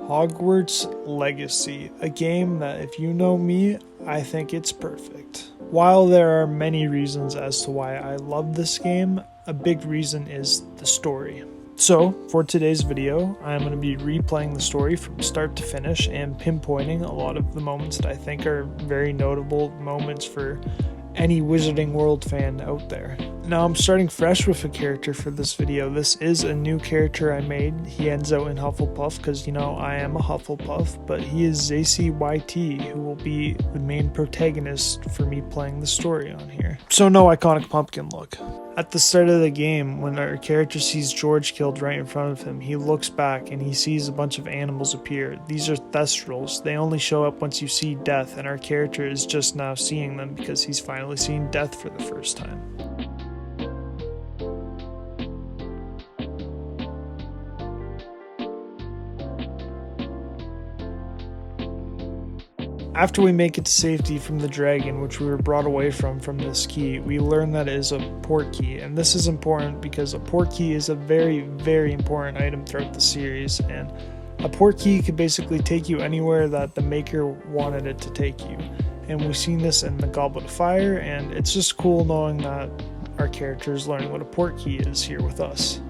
Hogwarts Legacy, a game that, if you know me, I think it's perfect. While there are many reasons as to why I love this game, a big reason is the story. So, for today's video, I'm going to be replaying the story from start to finish and pinpointing a lot of the moments that I think are very notable moments for any Wizarding World fan out there. Now I'm starting fresh with a character for this video. This is a new character I made. He ends out in Hufflepuff because, you know, I am a Hufflepuff, but he is ZCYT, who will be the main protagonist for me playing the story on here. So no iconic pumpkin look. At the start of the game, when our character sees George killed right in front of him, he looks back and he sees a bunch of animals appear. These are Thestrals. They only show up once you see death, and our character is just now seeing them because he's finally seen death for the first time. After we make it to safety from the dragon, which we were brought away from this key, we learn that it is a port key, and this is important because a port key is a very, very important item throughout the series, and a port key could basically take you anywhere that the maker wanted it to take you. And we've seen this in the Goblet of Fire, and it's just cool knowing that our character is learning what a port key is here with us.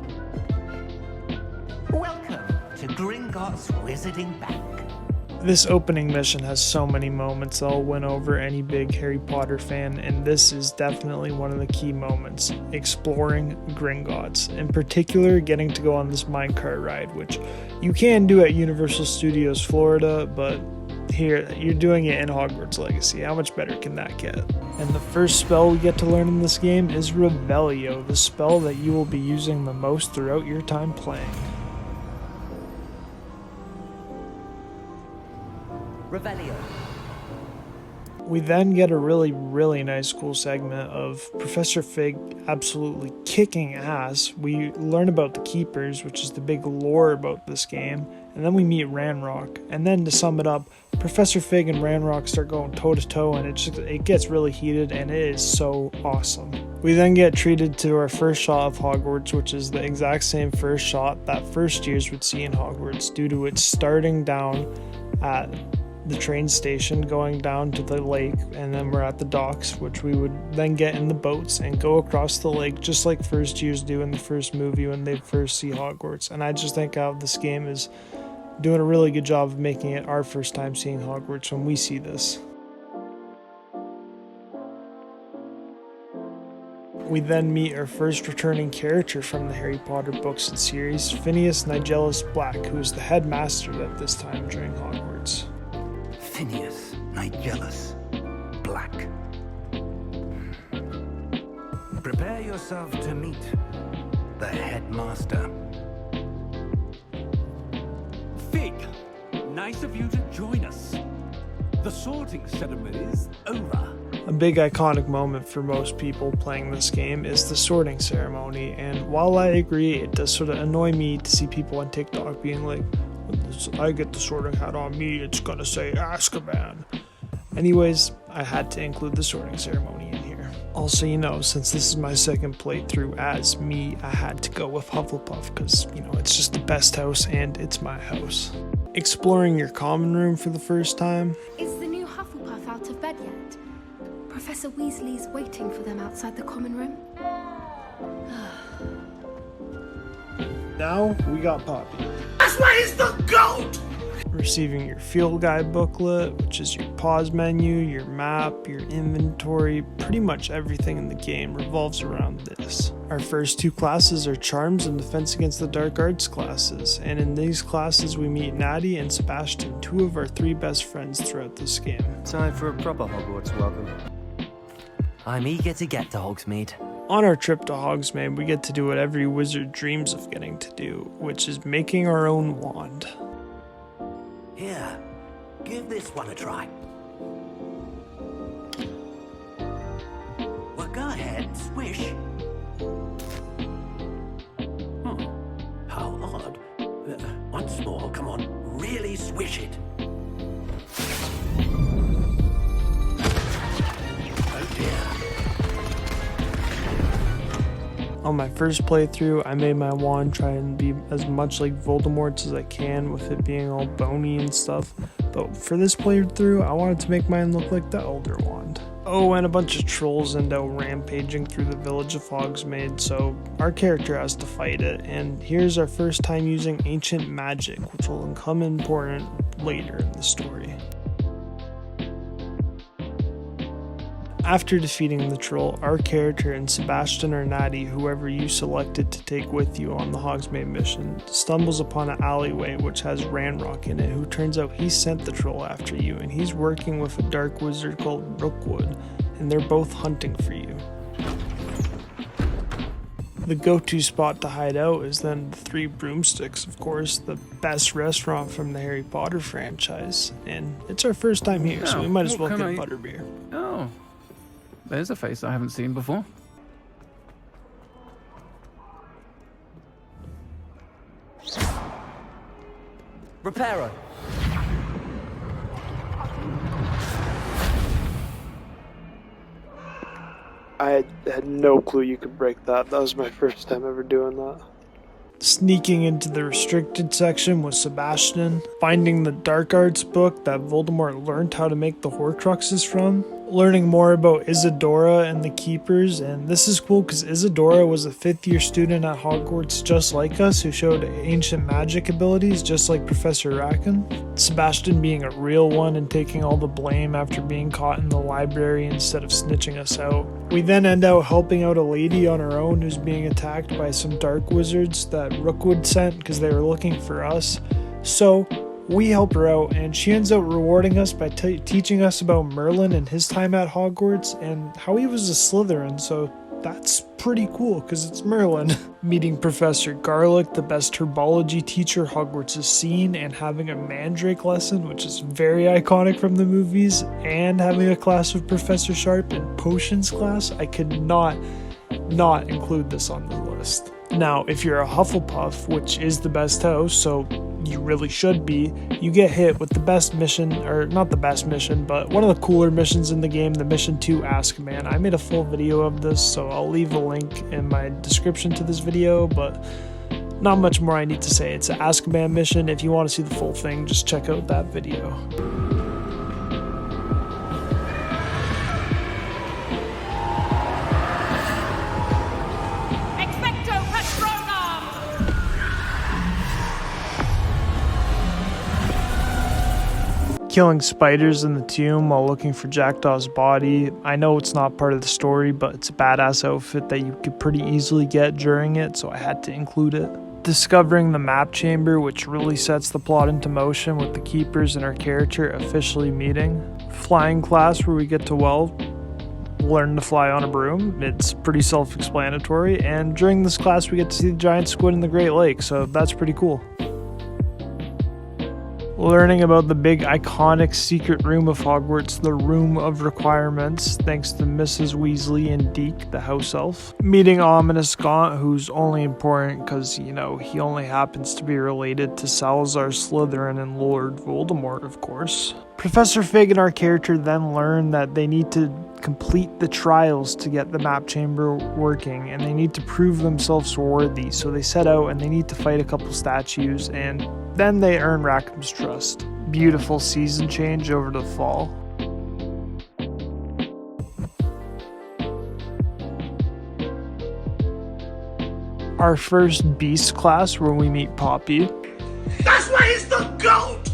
Welcome to Gringotts Wizarding Bank. This opening mission has so many moments that'll win over any big Harry Potter fan, and this is definitely one of the key moments, exploring Gringotts. In particular, getting to go on this minecart ride, which you can do at Universal Studios Florida, but here, you're doing it in Hogwarts Legacy. How much better can that get? And the first spell we get to learn in this game is Revelio, the spell that you will be using the most throughout your time playing. Revelio. We then get a really nice cool segment of Professor Fig absolutely kicking ass. We learn about the Keepers, which is the big lore about this game, and then we meet Ranrock. And then to sum it up, Professor Fig and Ranrock start going toe to toe, and it gets really heated, and it is so awesome. We then get treated to our first shot of Hogwarts, which is the exact same first shot that first years would see in Hogwarts, due to it starting down at the train station, going down to the lake, and then we're at the docks, which we would then get in the boats and go across the lake, just like first years do in the first movie when they first see Hogwarts. And I just think how this game is doing a really good job of making it our first time seeing Hogwarts when we see this. We then meet our first returning character from the Harry Potter books and series, Phineas Nigellus Black, who is the headmaster at this time during Hogwarts. Phineas Nigellus Black. Prepare yourself to meet the headmaster. Fig, nice of you to join us. The sorting ceremony is over. A big iconic moment for most people playing this game is the sorting ceremony, and while I agree, it does sort of annoy me to see people on TikTok being like, I get the sorting hat on me, it's gonna say Azkaban. Anyways, I had to include the sorting ceremony in here. Also, you know, since this is my second playthrough as me, I had to go with Hufflepuff because, you know, it's just the best house and it's my house. Exploring your common room for the first time. Is the new Hufflepuff out of bed yet? Professor Weasley's waiting for them outside the common room. Now we got Poppy. That's why he's the GOAT! Receiving your field guide booklet, which is your pause menu, your map, your inventory, pretty much everything in the game revolves around this. Our first two classes are Charms and Defense Against the Dark Arts classes, and in these classes we meet Natty and Sebastian, two of our three best friends throughout this game. Time for a proper Hogwarts welcome. I'm eager to get to Hogsmeade. On our trip to Hogsmeade, we get to do what every wizard dreams of getting to do, which is making our own wand. Here, give this one a try. Well, go ahead, swish. How odd. Once more, come on, really swish it. Oh dear. On my first playthrough, I made my wand try and be as much like Voldemort's as I can, with it being all bony and stuff. But for this playthrough, I wanted to make mine look like the Elder Wand. Oh, and a bunch of trolls end out rampaging through the village of Hogsmeade, so our character has to fight it. And here's our first time using ancient magic, which will become important later in the story. After defeating the troll, our character and Sebastian or Natty, whoever you selected to take with you on the Hogsmeade mission, stumbles upon an alleyway which has Ranrock in it, who turns out he sent the troll after you, and he's working with a dark wizard called Rookwood, and they're both hunting for you. The go-to spot to hide out is then the Three Broomsticks, of course, the best restaurant from the Harry Potter franchise, and it's our first time here, so we might as well get butterbeer. Oh. There's a face I haven't seen before. Reparo. I had no clue you could break that. That was my first time ever doing that. Sneaking into the restricted section with Sebastian, finding the dark arts book that Voldemort learned how to make the Horcruxes from, learning more about Isadora and the Keepers, and this is cool because Isadora was a 5th year student at Hogwarts just like us, who showed ancient magic abilities just like Professor Rackham. Sebastian being a real one and taking all the blame after being caught in the library instead of snitching us out. We then end out helping out a lady on her own who's being attacked by some dark wizards that Rookwood sent because they were looking for us. So we help her out, and she ends up rewarding us by teaching us about Merlin and his time at Hogwarts and how he was a Slytherin, so that's pretty cool because it's Merlin. Meeting Professor Garlick, the best herbology teacher Hogwarts has seen, and having a mandrake lesson, which is very iconic from the movies, and having a class with Professor Sharp in potions class. I could not include this on the list. Now, if you're a Hufflepuff, which is the best house, so you really should be, you get hit with the best mission, or not the best mission, but one of the cooler missions in the game, the mission to Azkaban. I made a full video of this, so I'll leave a link in my description to this video, but not much more I need to say. It's an Azkaban mission. If you want to see the full thing, just check out that video. Killing spiders in the tomb while looking for Jackdaw's body. I know it's not part of the story, but it's a badass outfit that you could pretty easily get during it, so I had to include it. Discovering the map chamber, which really sets the plot into motion with the Keepers and our character officially meeting. Flying class, where we get to, well, learn to fly on a broom. It's pretty self-explanatory, and during this class we get to see the giant squid in the Great Lake, so that's pretty cool. Learning about the big iconic secret room of Hogwarts, the Room of Requirements, thanks to Mrs. Weasley and Deke, the house elf. Meeting Ominous Gaunt, who's only important because, you know, he only happens to be related to Salazar Slytherin and Lord Voldemort, of course. Professor Fig and our character then learn that they need to complete the trials to get the map chamber working, and they need to prove themselves worthy, so they set out and they need to fight a couple statues, and then they earn Rackham's trust. Beautiful season change over to fall. Our first beast class, where we meet Poppy. That's why he's the GOAT!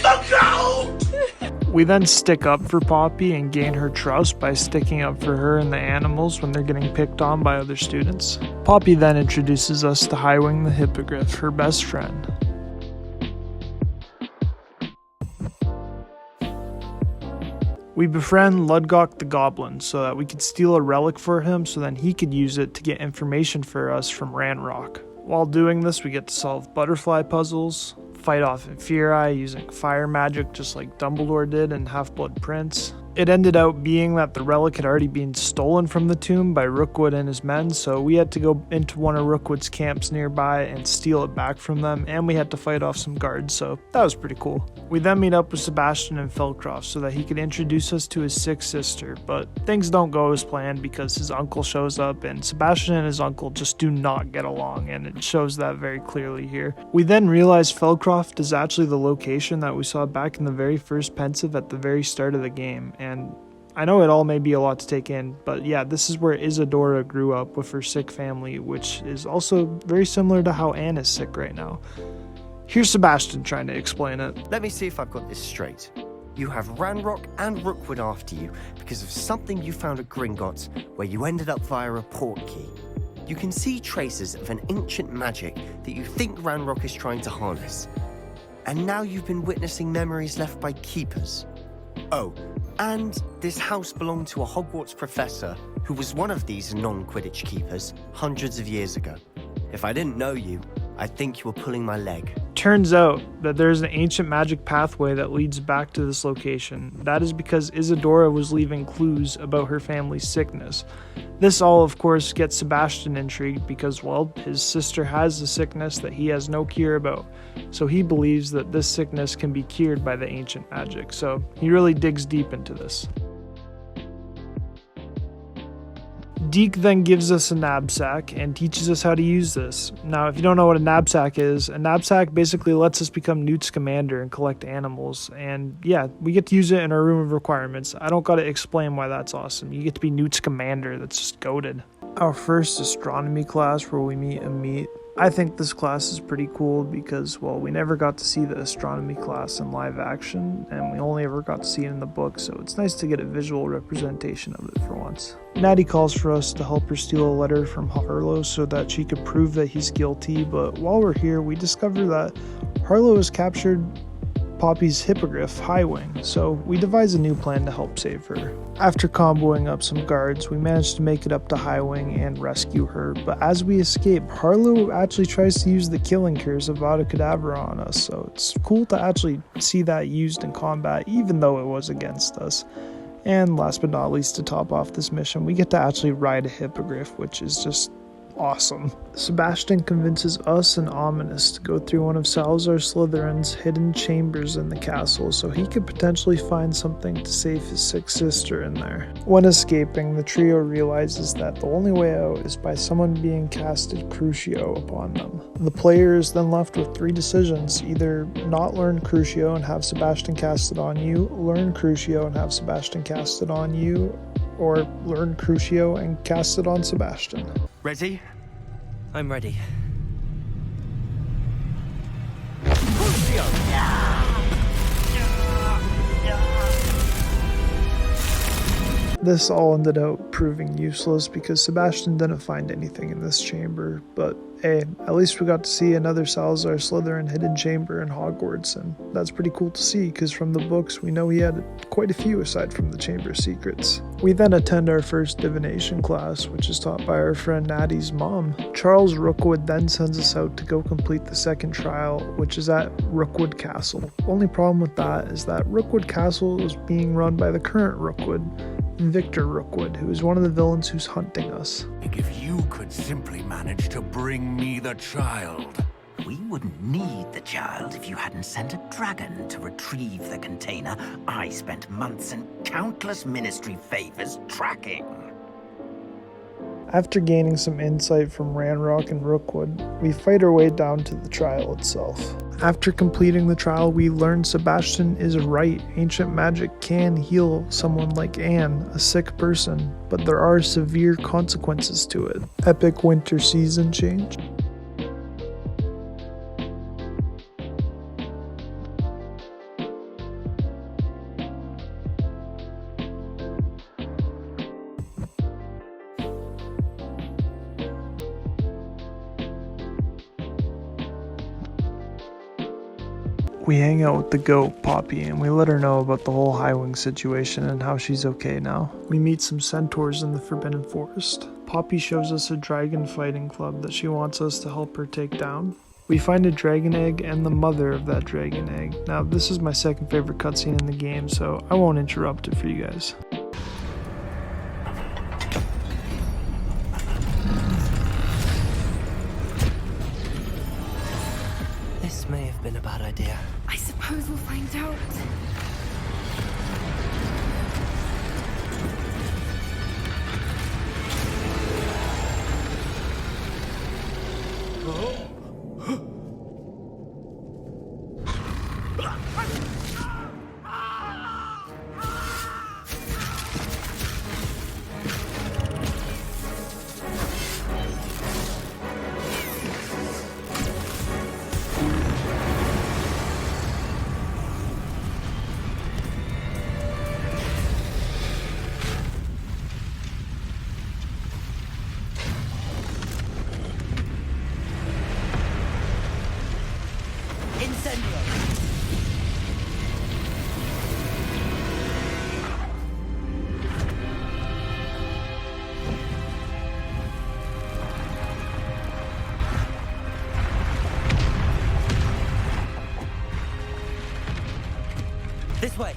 The GOAT! We then stick up for Poppy and gain her trust by sticking up for her and the animals when they're getting picked on by other students. Poppy then introduces us to Highwing the Hippogriff, her best friend. We befriend Ludgok the Goblin so that we could steal a relic for him so then he could use it to get information for us from Ranrock. While doing this, we get to solve butterfly puzzles, fight off Inferi using fire magic just like Dumbledore did in Half-Blood Prince. It ended out being that the relic had already been stolen from the tomb by Rookwood and his men, so we had to go into one of Rookwood's camps nearby and steal it back from them, and we had to fight off some guards, so that was pretty cool. We then meet up with Sebastian and Philcroft so that he could introduce us to his sick sister, but things don't go as planned because his uncle shows up, and Sebastian and his uncle just do not get along, and it shows that very clearly here. We then realize Philcroft is actually the location that we saw back in the very first pensive at the very start of the game, and I know it all may be a lot to take in, but yeah, this is where Isadora grew up with her sick family, which is also very similar to how Anne is sick right now. Here's Sebastian trying to explain it. Let me see if I've got this straight. You have Ranrock and Rookwood after you because of something you found at Gringotts, where you ended up via a portkey. You can see traces of an ancient magic that you think Ranrock is trying to harness. And now you've been witnessing memories left by keepers. Oh, and this house belonged to a Hogwarts professor who was one of these non-Quidditch keepers hundreds of years ago. If I didn't know you, I'd think you were pulling my leg. Turns out that there's an ancient magic pathway that leads back to this location. That is because Isadora was leaving clues about her family's sickness. This all, of course, gets Sebastian intrigued because, well, his sister has a sickness that he has no cure about. So he believes that this sickness can be cured by the ancient magic. So he really digs deep into this. Deke then gives us a knapsack and teaches us how to use this. Now, if you don't know what a knapsack is, a knapsack basically lets us become Newt Scamander and collect animals. And yeah, we get to use it in our room of requirements. I don't gotta explain why that's awesome. You get to be Newt Scamander, that's just goated. Our first astronomy class where we meet Amit. I think this class is pretty cool because, well, we never got to see the astronomy class in live action, and we only ever got to see it in the book, so it's nice to get a visual representation of it for once. Natty calls for us to help her steal a letter from Harlow so that she could prove that he's guilty, but while we're here, we discover that Harlow has captured Poppy's hippogriff, Highwing, so we devise a new plan to help save her. After comboing up some guards, we manage to make it up to Highwing and rescue her, but as we escape, Harlow actually tries to use the killing curse of Avada Kedavra on us, so it's cool to actually see that used in combat, even though it was against us. And last but not least, to top off this mission, we get to actually ride a hippogriff, which is just awesome. Sebastian convinces us and Ominous to go through one of Salazar Slytherin's hidden chambers in the castle so he could potentially find something to save his sick sister in there. When escaping, the trio realizes that the only way out is by someone being casted Crucio upon them. The player is then left with three decisions: either not learn Crucio and have Sebastian cast it on you, learn Crucio and have Sebastian cast it on you, or learn Crucio and cast it on Sebastian. Ready? I'm ready. This all ended up proving useless because Sebastian didn't find anything in this chamber, but hey, at least we got to see another Salazar Slytherin hidden chamber in Hogwarts, and that's pretty cool to see because from the books we know he had quite a few aside from the chamber secrets. We then attend our first divination class, which is taught by our friend Natty's mom. Charles Rookwood then sends us out to go complete the second trial, which is at Rookwood Castle. Only problem with that is that Rookwood Castle is being run by the current Rookwood, Victor Rookwood, who is one of the villains who's hunting us. If you could simply manage to bring me the child. We wouldn't need the child if you hadn't sent a dragon to retrieve the container I spent months and countless ministry favors tracking. After gaining some insight from Ranrock and Rookwood, we fight our way down to the trial itself. After completing the trial, we learn Sebastian is right. Ancient magic can heal someone like Anne, a sick person, but there are severe consequences to it. Epic winter season change. We hang out with the goat, Poppy, and we let her know about the whole Highwing situation and how she's okay now. We meet some centaurs in the Forbidden Forest. Poppy shows us a dragon fighting club that she wants us to help her take down. we find a dragon egg and the mother of that dragon egg. Now, this is my second favorite cutscene in the game, so I won't interrupt it for you guys. This may have been a bad idea. I suppose we'll find out. This way.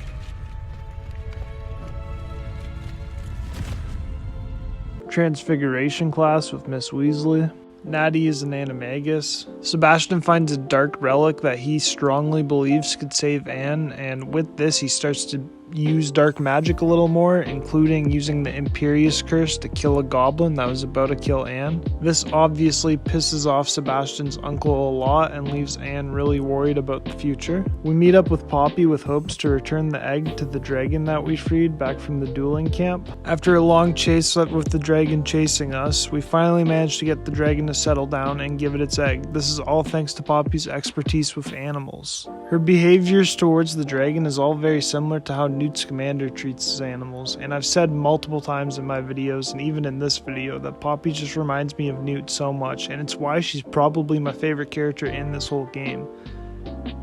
Transfiguration class with Miss Weasley. Natty is an animagus. Sebastian finds a dark relic that he strongly believes could save Anne, and with this he starts to use dark magic a little more, including using the Imperius Curse to kill a goblin that was about to kill Anne. This obviously pisses off Sebastian's uncle a lot and leaves Anne really worried about the future. We meet up with Poppy with hopes to return the egg to the dragon that we freed back from the dueling camp. After a long chase with the dragon chasing us, we finally manage to get the dragon to settle down and give it its egg. This is all thanks to Poppy's expertise with animals. Her behaviors towards the dragon is all very similar to how Newt Scamander treats his animals, and I've said multiple times in my videos and even in this video that Poppy just reminds me of Newt so much, and it's why she's probably my favorite character in this whole game.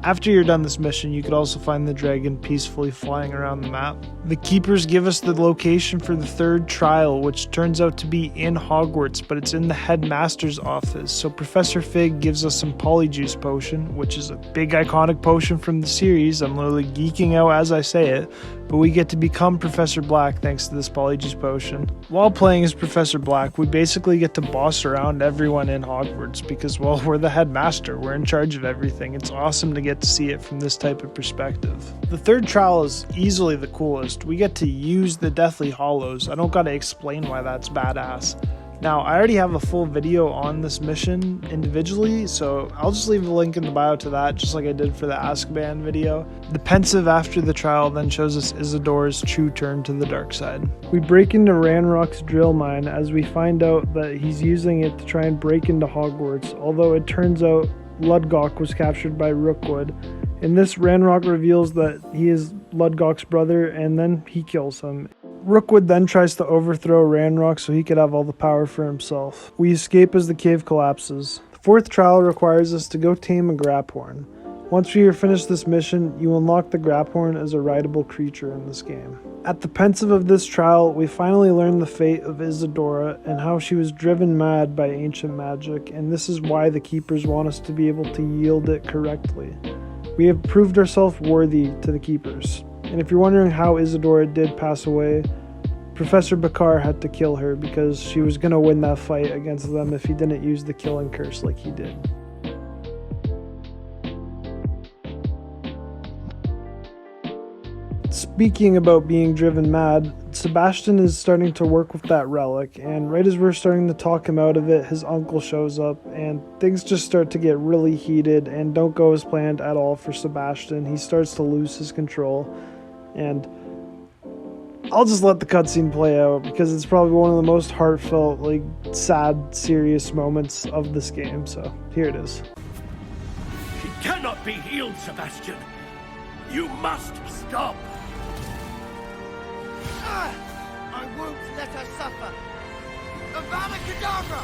After you're done this mission, you could also find the dragon peacefully flying around the map. The Keepers give us the location for the third trial, which turns out to be in Hogwarts, but it's in the headmaster's office. So Professor Fig gives us some Polyjuice potion, which is a big iconic potion from the series. I'm literally geeking out as I say it, but we get to become Professor Black thanks to this Polyjuice potion. While playing as Professor Black, we basically get to boss around everyone in Hogwarts because, well, we're the headmaster, we're in charge of everything. It's awesome to get to see it from this type of perspective. The third trial is easily the coolest. We get to use the Deathly Hallows. I don't gotta explain why that's badass. Now, I already have a full video on this mission individually, so I'll just leave a link in the bio to that, just like I did for the Azkaban video. The pensive after the trial then shows us Isidore's true turn to the dark side. We break into Ranrock's drill mine as we find out that he's using it to try and break into Hogwarts, although it turns out Ludgok was captured by Rookwood. In this, Ranrock reveals that he is Ludgok's brother, and then he kills him. Rookwood then tries to overthrow Ranrock so he could have all the power for himself. We escape as the cave collapses. The fourth trial requires us to go tame a Graphorn. Once we are finished this mission, you unlock the Graphorn as a rideable creature in this game. At the pensive of this trial, we finally learn the fate of Isidora and how she was driven mad by ancient magic, and this is why the Keepers want us to be able to yield it correctly. We have proved ourselves worthy to the Keepers. And if you're wondering how Isidora did pass away, Professor Bakar had to kill her because she was going to win that fight against them if he didn't use the killing curse like he did. Speaking about being driven mad, Sebastian is starting to work with that relic, and right as we're starting to talk him out of it, his uncle shows up, and things just start to get really heated and don't go as planned at all for Sebastian. He starts to lose his control, and I'll just let the cutscene play out because it's probably one of the most heartfelt, like, sad, serious moments of this game, so here it is. She cannot be healed, Sebastian. You must stop. I won't let her suffer. Avada Kedavra!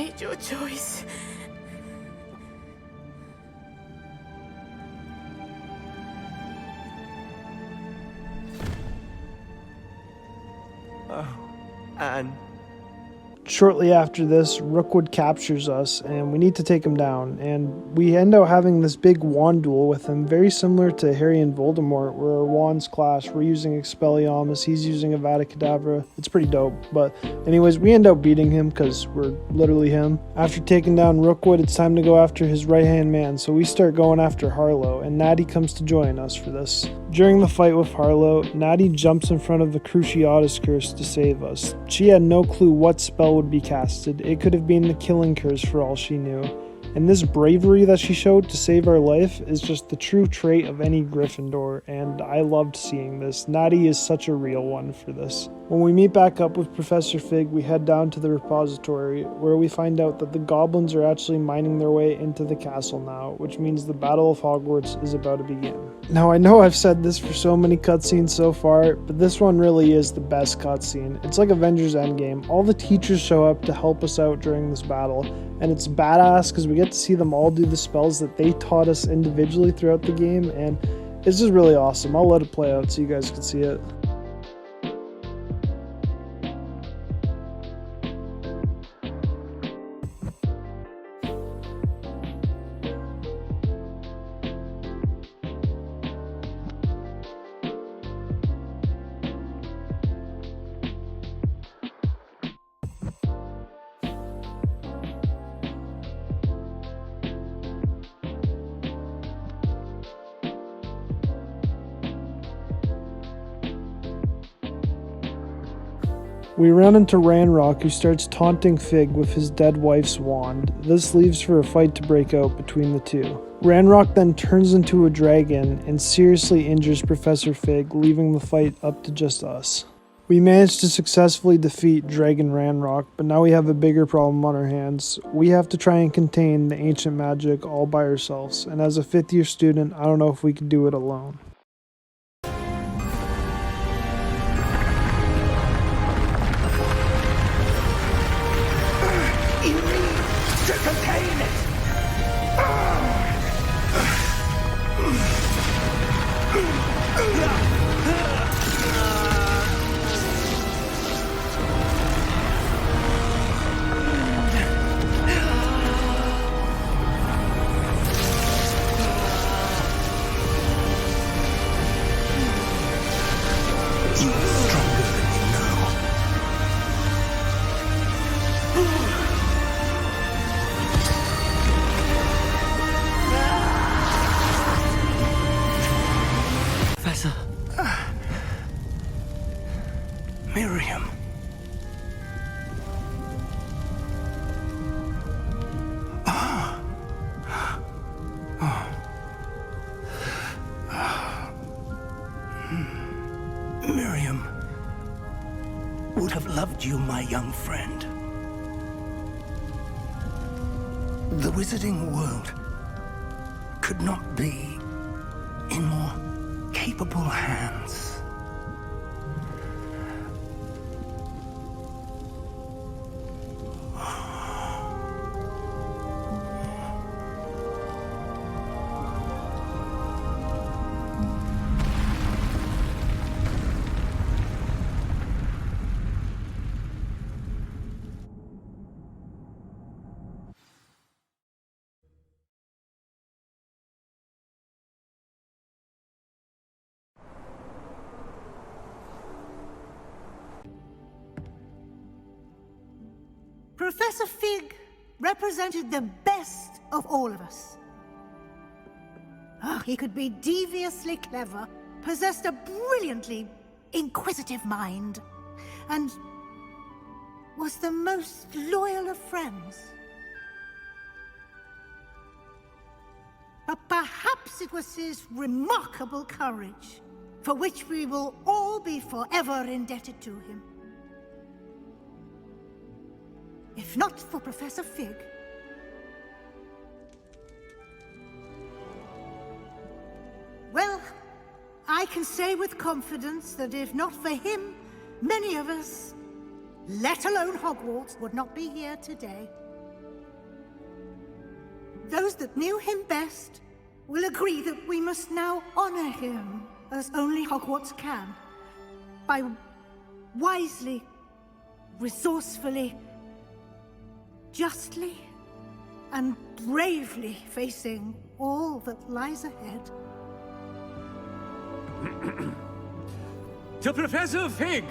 made your choice. Anne. Shortly after this, Rookwood captures us, and we need to take him down, and we end up having this big wand duel with him, very similar to Harry and Voldemort, where our wands clash. We're using Expelliarmus, he's using Avada Kedavra. It's pretty dope, but anyways, we end up beating him because we're literally him. After taking down Rookwood, it's time to go after his right-hand man, so we start going after Harlow, and Natty comes to join us for this. During the fight with Harlow, Natty jumps in front of the Cruciatus Curse to save us. She had no clue what spell would be casted. It could have been the Killing Curse for all she knew. And this bravery that she showed to save our life is just the true trait of any Gryffindor, and I loved seeing this. Natty is such a real one for this. When we meet back up with Professor Fig, we head down to the repository, where we find out that the goblins are actually mining their way into the castle now, which means the Battle of Hogwarts is about to begin. Now, I know I've said this for so many cutscenes so far, but this one really is the best cutscene. It's like Avengers Endgame. All the teachers show up to help us out during this battle, and it's badass because we get to see them all do the spells that they taught us individually throughout the game, and it's just really awesome. I'll let it play out so you guys can see it. We run into Ranrock, who starts taunting Fig with his dead wife's wand. This leaves for a fight to break out between the two. Ranrock then turns into a dragon and seriously injures Professor Fig, leaving the fight up to just us. We managed to successfully defeat Dragon Ranrock, but now we have a bigger problem on our hands. We have to try and contain the ancient magic all by ourselves, and as a 5th year student, I don't know if we could do it alone. Miriam. Miriam would have loved you, my young friend. The wizarding world could not be in more capable hands. Professor Fig represented the best of all of us. He could be deviously clever, possessed a brilliantly inquisitive mind, and was the most loyal of friends. But perhaps it was his remarkable courage, for which we will all be forever indebted to him. If not for Professor Fig, well, I can say with confidence that if not for him, many of us, let alone Hogwarts, would not be here today. that knew him best will agree that we must now honor him as only Hogwarts can, by wisely, resourcefully, justly, and bravely facing all that lies ahead. To Professor Fig!